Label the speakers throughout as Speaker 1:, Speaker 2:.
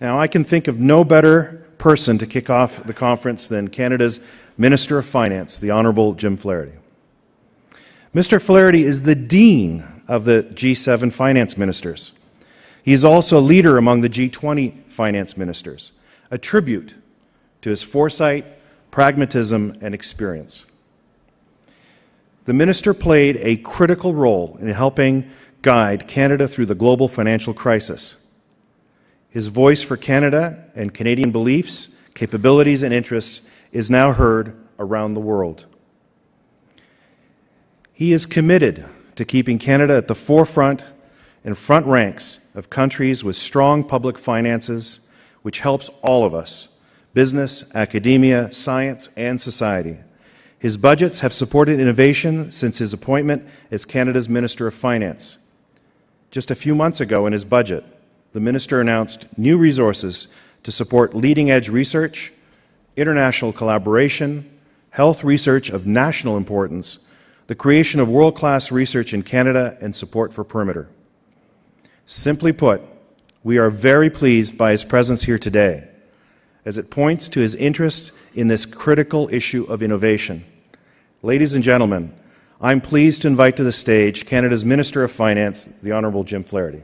Speaker 1: Now, I can think of no better person to kick off the conference than Canada's Minister of Finance, the Honourable Jim Flaherty. Mr. Flaherty is the Dean of the G7 Finance Ministers. He is also a leader among the G20 Finance Ministers, a tribute to his foresight, pragmatism, and experience. The minister played a critical role in helping guide Canada through the global financial crisis. His voice for Canada and Canadian beliefs, capabilities, and interests is now heard around the world. He is committed to keeping Canada at the forefront and front ranks of countries with strong public finances, which helps all of us, business, academia, science, and society. His budgets have supported innovation since his appointment as Canada's Minister of Finance. Just a few months ago in his budget, the minister announced new resources to support leading-edge research, international collaboration, health research of national importance, the creation of world-class research in Canada, and support for Perimeter. Simply put, we are very pleased by his presence here today, as it points to his interest in this critical issue of innovation. Ladies and gentlemen, I'm pleased to invite to the stage Canada's Minister of Finance, the Honourable Jim Flaherty.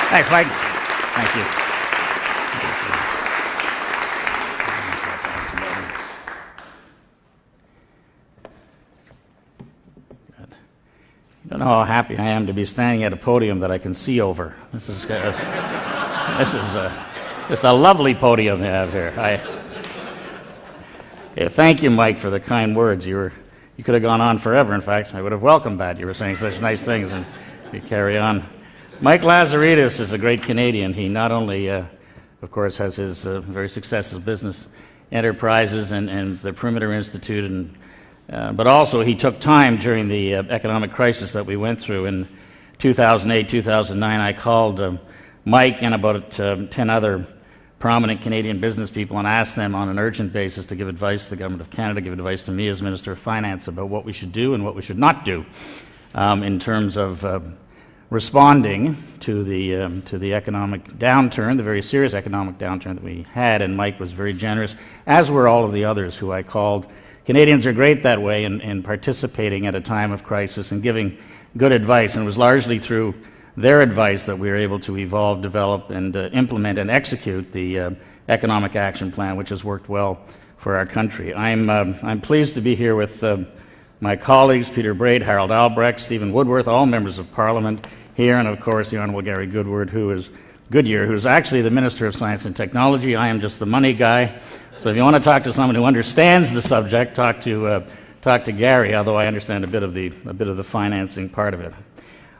Speaker 2: Thanks, Mike. Thank you. You don't know how happy I am to be standing at a podium that I can see over. This is just a lovely podium to have here. Thank you, Mike, for the kind words. You could have gone on forever. In fact, I would have welcomed that. You were saying such nice things, and you carry on. Mike Lazaridis is a great Canadian. He not only, of course, has his very successful business enterprises and the Perimeter Institute, but also he took time during the economic crisis that we went through in 2008, 2009. I called Mike and about 10 other prominent Canadian business people and asked them on an urgent basis to give advice to the Government of Canada, give advice to me as Minister of Finance about what we should do and what we should not do in terms of responding to the economic downturn, the very serious economic downturn that we had. And Mike was very generous, as were all of the others who I called. Canadians are great that way in participating at a time of crisis and giving good advice, and it was largely through their advice that we were able to evolve, develop, and implement and execute the Economic Action Plan, which has worked well for our country. I'm pleased to be here with my colleagues, Peter Braid, Harold Albrecht, Stephen Woodworth, all members of Parliament here, and of course the Honourable Gary Goodyear, who's actually the Minister of Science and Technology. I am just the money guy. So if you want to talk to someone who understands the subject, talk to Gary, although I understand a bit of the financing part of it.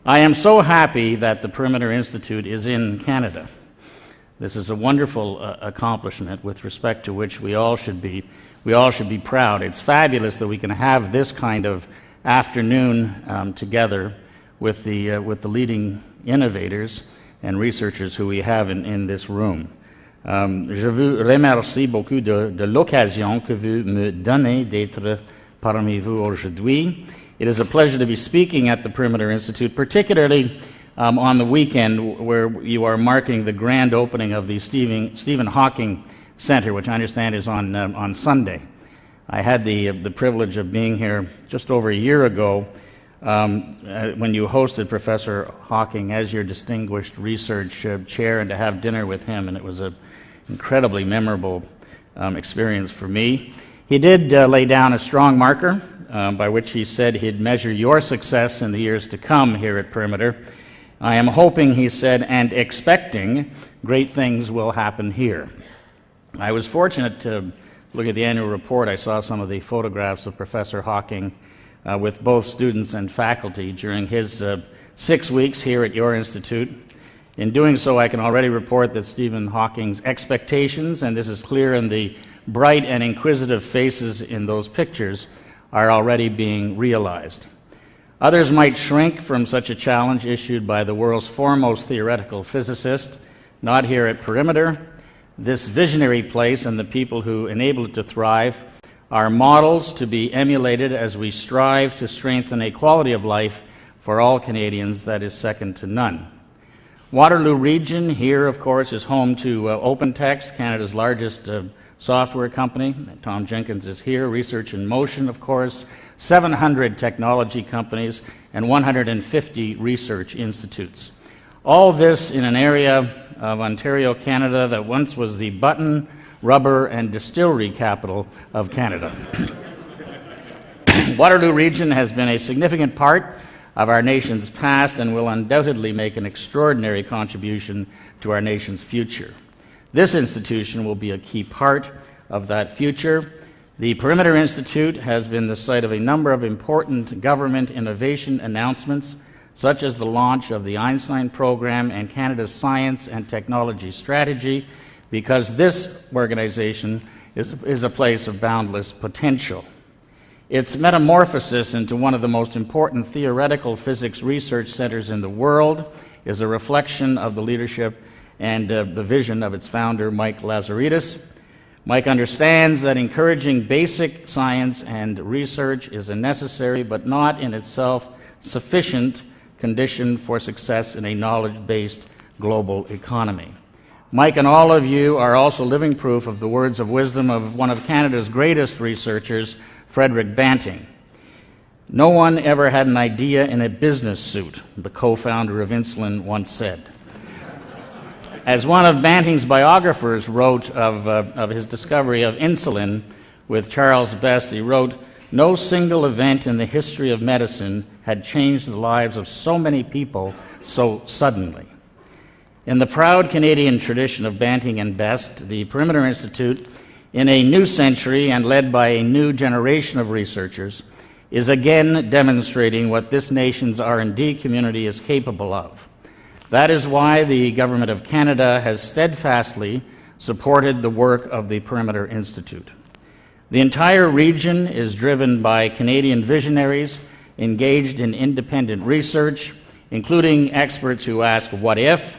Speaker 2: I am so happy that the Perimeter Institute is in Canada. This is a wonderful accomplishment with respect to which we all should be proud. It's fabulous that we can have this kind of afternoon together with the leading innovators and researchers who we have in this room. Je vous remercie beaucoup de l'occasion que vous me donnez d'être parmi vous aujourd'hui. It is a pleasure to be speaking at the Perimeter Institute, particularly on the weekend where you are marking the grand opening of the Stephen Hawking Center, which I understand is on Sunday. I had the privilege of being here just over a year ago when you hosted Professor Hawking as your distinguished research chair, and to have dinner with him, and it was an incredibly memorable experience for me. He did lay down a strong marker by which he said he'd measure your success in the years to come here at Perimeter. I am hoping, he said, and expecting great things will happen here. I was fortunate to look at the annual report. I saw some of the photographs of Professor Hawking with both students and faculty during his 6 weeks here at your institute. In doing so, I can already report that Stephen Hawking's expectations, and this is clear in the bright and inquisitive faces in those pictures, are already being realized. Others might shrink from such a challenge issued by the world's foremost theoretical physicist. Not here at Perimeter. This visionary place and the people who enable it to thrive are models to be emulated as we strive to strengthen a quality of life for all Canadians that is second to none. Waterloo Region here, of course, is home to OpenText, Canada's largest software company. Tom Jenkins is here. Research in Motion, of course, 700 technology companies, and 150 research institutes. All this in an area of Ontario, Canada, that once was the button, rubber, and distillery capital of Canada. Waterloo Region has been a significant part of our nation's past and will undoubtedly make an extraordinary contribution to our nation's future. This institution will be a key part of that future. The Perimeter Institute has been the site of a number of important government innovation announcements, such as the launch of the Einstein Program and Canada's Science and Technology Strategy, because this organization is a place of boundless potential. Its metamorphosis into one of the most important theoretical physics research centers in the world is a reflection of the leadership and the vision of its founder, Mike Lazaridis. Mike understands that encouraging basic science and research is a necessary but not in itself sufficient condition for success in a knowledge-based global economy. Mike and all of you are also living proof of the words of wisdom of one of Canada's greatest researchers, Frederick Banting. No one ever had an idea in a business suit, the co-founder of insulin once said. As one of Banting's biographers wrote of his discovery of insulin with Charles Best, he wrote, "No single event in the history of medicine had changed the lives of so many people so suddenly." In the proud Canadian tradition of Banting and Best, the Perimeter Institute, in a new century and led by a new generation of researchers, is again demonstrating what this nation's R&D community is capable of. That is why the Government of Canada has steadfastly supported the work of the Perimeter Institute. The entire region is driven by Canadian visionaries engaged in independent research, including experts who ask what if,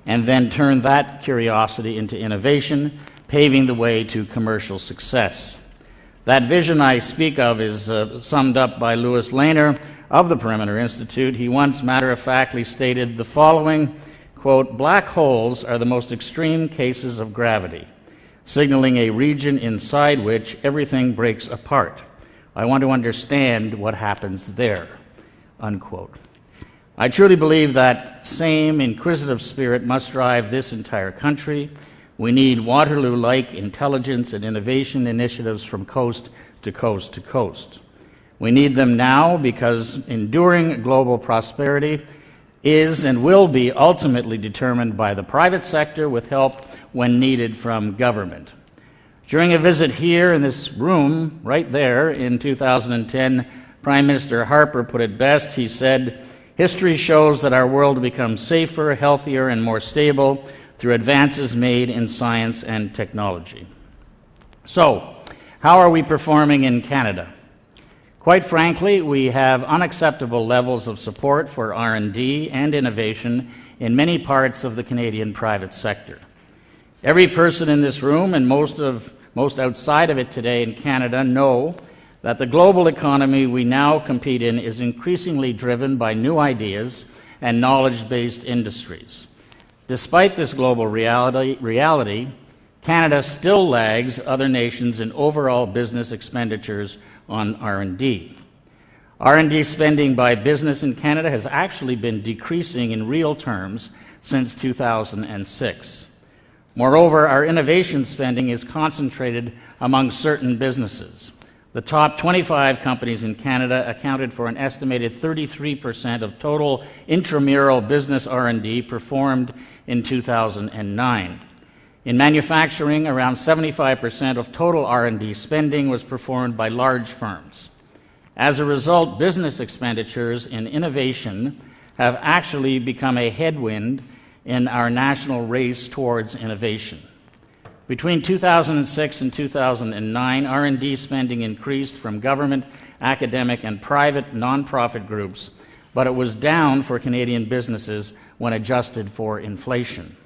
Speaker 2: and then turn that curiosity into innovation, paving the way to commercial success. That vision I speak of is summed up by Louis Lehner of the Perimeter Institute. He once matter-of-factly stated the following, quote, "Black holes are the most extreme cases of gravity, signaling a region inside which everything breaks apart. I want to understand what happens there," unquote. I truly believe that same inquisitive spirit must drive this entire country. We need Waterloo-like intelligence and innovation initiatives from coast to coast to coast. We need them now because enduring global prosperity is and will be ultimately determined by the private sector with help when needed from government. During a visit here in this room, right there, in 2010, Prime Minister Harper put it best. He said, "History shows that our world becomes safer, healthier, and more stable through advances made in science and technology." So, how are we performing in Canada? Quite frankly, we have unacceptable levels of support for R&D and innovation in many parts of the Canadian private sector. Every person in this room and most outside of it today in Canada know that the global economy we now compete in is increasingly driven by new ideas and knowledge-based industries. Despite this global reality, Canada still lags other nations in overall business expenditures on R&D. R&D spending by business in Canada has actually been decreasing in real terms since 2006. Moreover, our innovation spending is concentrated among certain businesses. The top 25 companies in Canada accounted for an estimated 33% of total intramural business R&D performed in 2009. In manufacturing, around 75% of total R&D spending was performed by large firms. As a result, business expenditures in innovation have actually become a headwind in our national race towards innovation. Between 2006 and 2009, R&D spending increased from government, academic, and private nonprofit groups, but it was down for Canadian businesses when adjusted for inflation.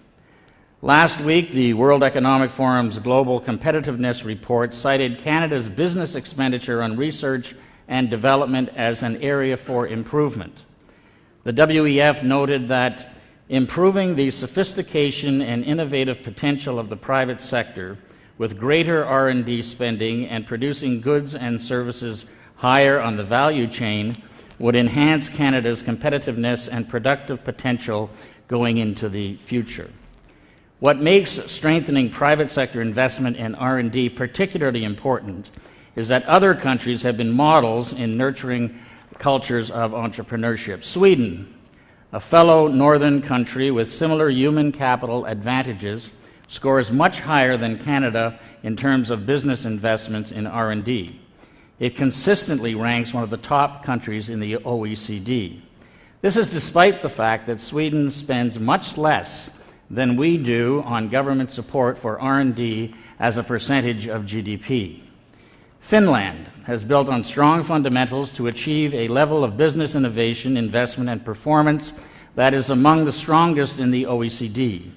Speaker 2: Last week, the World Economic Forum's Global Competitiveness report cited Canada's business expenditure on research and development as an area for improvement. The WEF noted that improving the sophistication and innovative potential of the private sector with greater R&D spending and producing goods and services higher on the value chain would enhance Canada's competitiveness and productive potential going into the future. What makes strengthening private sector investment in R&D particularly important is that other countries have been models in nurturing cultures of entrepreneurship. Sweden, a fellow northern country with similar human capital advantages, scores much higher than Canada in terms of business investments in R&D. It consistently ranks one of the top countries in the OECD. This is despite the fact that Sweden spends much less than we do on government support for R&D as a percentage of GDP. Finland has built on strong fundamentals to achieve a level of business innovation, investment, and performance that is among the strongest in the OECD.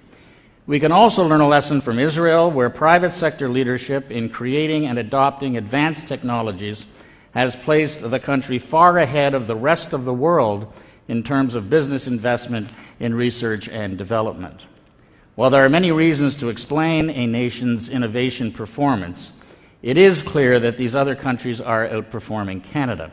Speaker 2: We can also learn a lesson from Israel, where private sector leadership in creating and adopting advanced technologies has placed the country far ahead of the rest of the world in terms of business investment in research and development. While there are many reasons to explain a nation's innovation performance, it is clear that these other countries are outperforming Canada.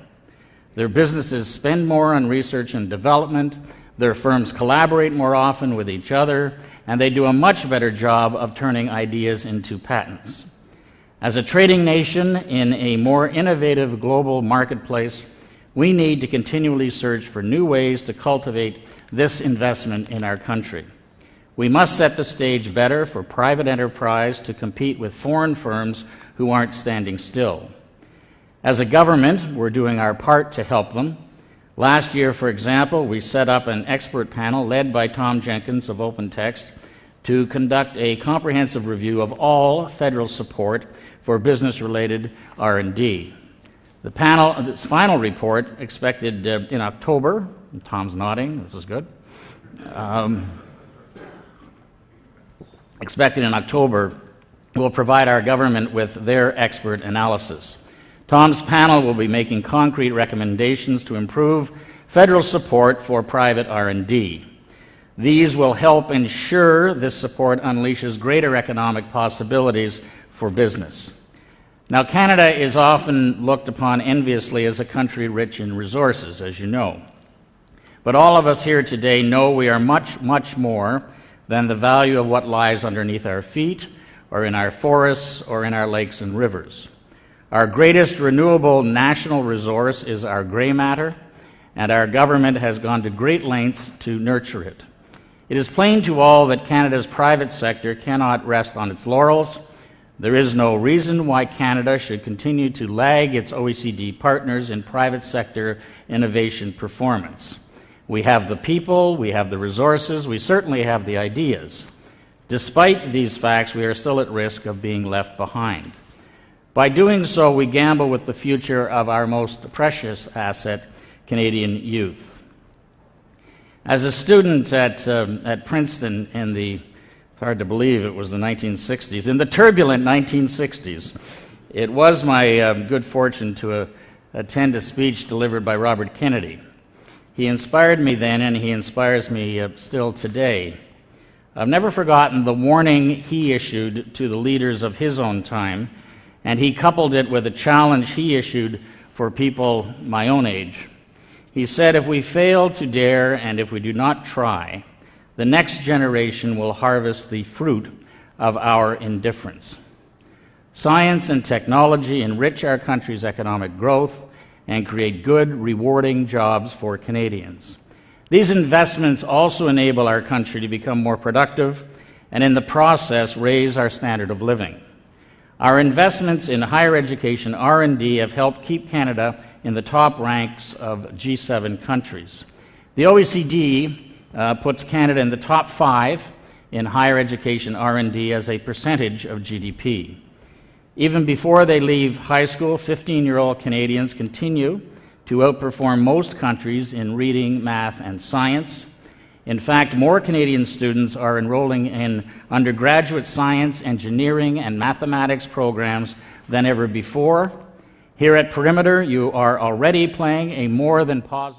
Speaker 2: Their businesses spend more on research and development, their firms collaborate more often with each other, and they do a much better job of turning ideas into patents. As a trading nation in a more innovative global marketplace, we need to continually search for new ways to cultivate this investment in our country. We must set the stage better for private enterprise to compete with foreign firms who aren't standing still. As a government, we're doing our part to help them. Last year, for example, we set up an expert panel led by Tom Jenkins of OpenText to conduct a comprehensive review of all federal support for business-related R&D. The panel's final report, expected in October, Tom's nodding, this is good, expected in October, will provide our government with their expert analysis. Tom's panel will be making concrete recommendations to improve federal support for private R&D. These will help ensure this support unleashes greater economic possibilities for business. Now, Canada is often looked upon enviously as a country rich in resources, as you know. But all of us here today know we are much, much more than the value of what lies underneath our feet, or in our forests, or in our lakes and rivers. Our greatest renewable national resource is our gray matter, and our government has gone to great lengths to nurture it. It is plain to all that Canada's private sector cannot rest on its laurels. There is no reason why Canada should continue to lag its OECD partners in private sector innovation performance. We have the people, we have the resources, we certainly have the ideas. Despite these facts, we are still at risk of being left behind. By doing so, we gamble with the future of our most precious asset, Canadian youth. As a student at Princeton in the, it's hard to believe it was the 1960s, in the turbulent 1960s, it was my good fortune to attend a speech delivered by Robert Kennedy. He inspired me then, and he inspires me still today. I've never forgotten the warning he issued to the leaders of his own time, and he coupled it with a challenge he issued for people my own age. He said, if we fail to dare and if we do not try, the next generation will harvest the fruit of our indifference. Science and technology enrich our country's economic growth and create good, rewarding jobs for Canadians. These investments also enable our country to become more productive and in the process raise our standard of living. Our investments in higher education R&D have helped keep Canada in the top ranks of G7 countries. The OECD puts Canada in the top 5 in higher education R&D as a percentage of GDP. Even before they leave high school, 15-year-old Canadians continue to outperform most countries in reading, math, and science. In fact, more Canadian students are enrolling in undergraduate science, engineering, and mathematics programs than ever before. Here at Perimeter, you are already playing a more than positive